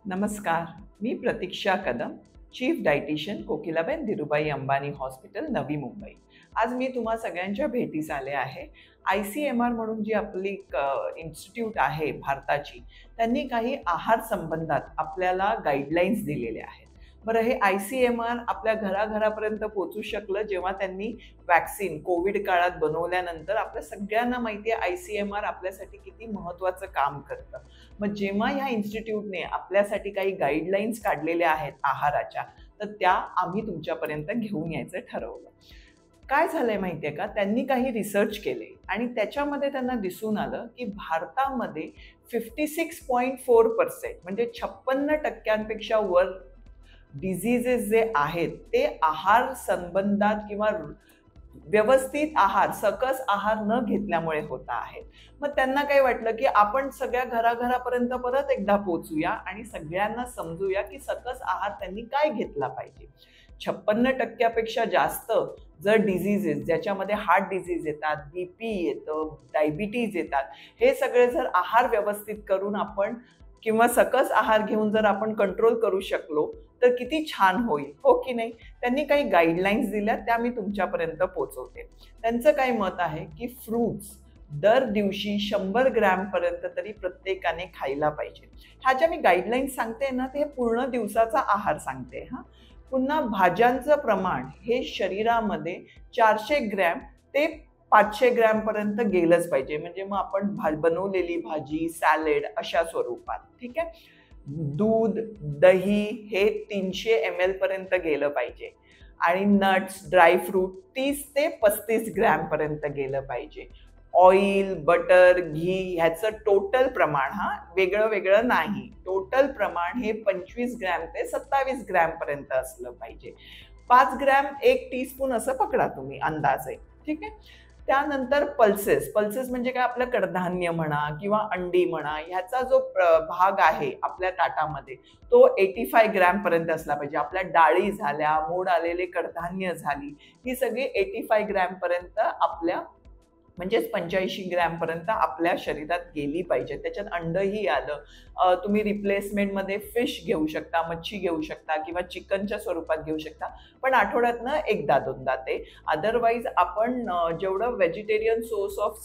नमस्कार. मी Pratiksha Kadam, chief dietitian Kokilaben Dhirubhai Ambani hospital, Navi Mumbai. आज मी तुम्हा सगळ्यांच्या भेटीस आले आहे. ICMR म्हणून जी आपली इन्स्टिट्यूट आहे भारताची, त्यांनी काही आहार संबंधात आपल्याला गाईडलाईन्स दिलेल्या आहेत. बरं, हे ICMR आपल्या घराघरापर्यंत पोहोचू शकलं जेव्हा त्यांनी व्हॅक्सिन कोविड काळात बनवल्यानंतर आपल्या सगळ्यांना माहिती आहे ICMR आपल्यासाठी किती महत्त्वाचं काम करतं. मग जेव्हा ह्या इन्स्टिट्यूटने आपल्यासाठी काही गाईडलाईन्स काढलेल्या आहेत आहाराच्या, तर त्या आम्ही तुमच्यापर्यंत घेऊन यायचं ठरवलं. काय झालंय माहितीये का, त्यांनी काही रिसर्च केले आणि त्याच्यामध्ये त्यांना दिसून आलं की भारतामध्ये 56.4% म्हणजे 56% वर डिझीजेस जे आहेत ते आहार संबंधात किंवा व्यवस्थित आहार, सकस आहार न घेतल्यामुळे होत आहेत. मग त्यांना काय वाटलं की आपण सगळ्या घराघरापर्यंत परत एकदा पोहोचूया आणि सगळ्यांना समजूया की सकस आहार त्यांनी काय घेतला पाहिजे. 56% जास्त जर डिझीजेस, ज्याच्यामध्ये हार्ट डिझीज येतात, BP येतं, डायबिटीज येतात, हे सगळे जर आहार व्यवस्थित करून आपण किंवा सकस आहार घेऊन जर आपण कंट्रोल करू शकलो तर किती छान होईल, हो की नाही. त्यांनी काही गाईडलाईन्स दिल्या, त्या मी तुमच्यापर्यंत पोहोचवते. त्यांचं काय मत आहे की फ्रूट्स दर दिवशी 100 ग्रॅम पर्यंत तरी प्रत्येकाने खायला पाहिजे. ह्या ज्या मी गाईडलाईन्स सांगते ना, ते पूर्ण दिवसाचा आहार सांगते. पुन्हा भाज्यांचं प्रमाण हे शरीरामध्ये 400 ग्रॅम ते 500 ग्रॅम पर्यंत गेलंच पाहिजे. म्हणजे मग आपण बनवलेली भाजी, सॅलेड अशा स्वरूपात, ठीक आहे. दूध, दही हे 300 ml पर्यंत गेलं पाहिजे आणि नट्स, ड्रायफ्रूट 30 ते 35 ग्रॅम पर्यंत गेलं पाहिजे. ऑइल, बटर, घी ह्याचं टोटल प्रमाण, वेगळं वेगळं नाही, टोटल प्रमाण हे 25 ग्रॅम ते 27 ग्रॅम पर्यंत असलं पाहिजे. 5 ग्रॅम 1 टीस्पून असं पकडा तुम्ही अंदाजे, ठीक आहे. त्यानंतर पल्सेस म्हणजे काय, आपलं कडधान्य म्हणा किंवा अंडी म्हणा, ह्याचा जो भाग आहे आपल्या ताटामध्ये तो 85 ग्रॅम पर्यंत असला पाहिजे. आपल्या डाळी झाल्या, मोड आलेले कडधान्य झाली, ही सगळी 85 ग्रॅम पर्यंत आपल्या म्हणजेच 85 ग्रॅम पर्यंत आपल्या शरीरात गेली पाहिजे. त्याच्यात अंडही आलं. तुम्ही रिप्लेसमेंटमध्ये फिश घेऊ शकता, मच्छी घेऊ शकता किंवा चिकनच्या स्वरूपात घेऊ शकता, पण आठवड्यातनं एकदा दोनदा ते. अदरवाईज आपण जेवढं व्हेजिटेरियन सोर्स ऑफ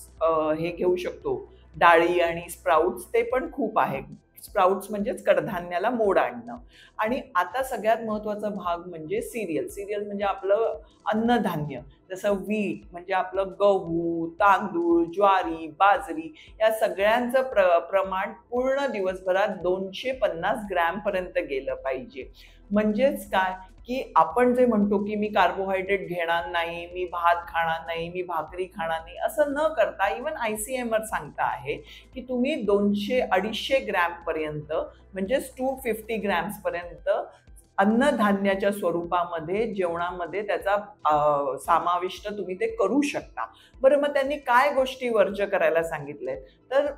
हे घेऊ शकतो, डाळी आणि स्प्राउट्स, ते पण खूप आहे. स्प्राउट्स म्हणजेच कडधान्याला मोड आणणं. आणि आता सगळ्यात महत्त्वाचा भाग म्हणजे सिरियल म्हणजे आपलं अन्नधान्य, जसं व्हीट म्हणजे आपलं गहू, तांदूळ, ज्वारी, बाजरी, या सगळ्यांचं प्रमाण पूर्ण दिवसभरात 250 ग्रॅम पर्यंत गेलं पाहिजे. म्हणजेच काय की आपण जे म्हणतो की मी कार्बोहायड्रेट घेणार नाही, मी भात खाणार नाही, मी भाकरी खाणार नाही, असं न करता इवन ICMR सांगता आहे की तुम्ही 200-250 ग्रॅम पर्यंत म्हणजेच 250 ग्रॅम्स पर्यंत अन्नधान्याच्या स्वरूपामध्ये जेवणामध्ये त्याचा समाविष्ट तुम्ही ते करू शकता. बरं, मग त्यांनी काय गोष्टी वर्ज्य करायला सांगितले, तर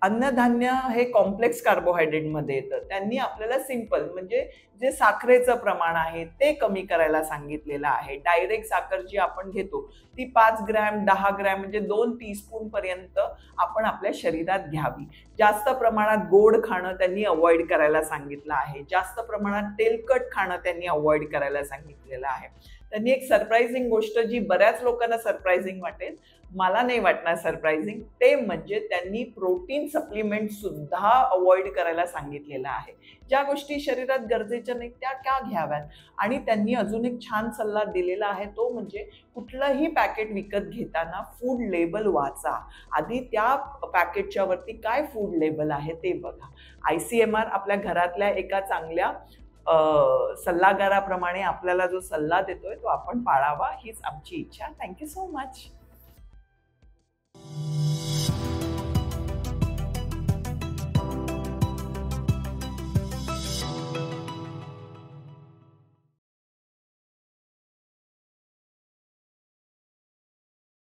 अन्नधान्य हे कॉम्प्लेक्स कार्बोहायड्रेटमध्ये येतं. त्यांनी आपल्याला सिंपल म्हणजे जे साखरेचं प्रमाण आहे ते कमी करायला सांगितलेलं आहे. डायरेक्ट साखर जी आपण घेतो ती 5 ग्रॅम 10 ग्रॅम म्हणजे 2 टीस्पून पर्यंत आपण आपल्या शरीरात घ्यावी. जास्त प्रमाणात गोड खाणं त्यांनी अवॉइड करायला सांगितलं आहे. जास्त प्रमाणात तेलकट खाणं त्यांनी अवॉइड करायला सांगितलेलं आहे. त्यांनी एक सरप्राइझिंग गोष्ट, जी बऱ्याच लोकांना सरप्राइझिंग वाटेल, मला नाही वाटणार सरप्राइझिंग, ते म्हणजे त्यांनी प्रोटीन सप्लिमेंट सुद्धा अवॉइड करायला सांगितलेलं आहे. ज्या गोष्टी शरीरात गरजेच्या नाहीत त्या का घ्याव्यात. आणि त्यांनी अजून एक छान सल्ला दिलेला आहे, तो म्हणजे कुठलंही पॅकेट विकत घेताना फूड लेबल वाचा. आधी त्या पॅकेटच्या वरती काय फूड लेबल आहे ते बघा. ICMR आपल्या घरातल्या एका चांगल्या सल्लागाराप्रमाणे आपल्याला जो सल्ला देतोय तो आपण पाळावा, हीच आमची इच्छा. Thank you so much.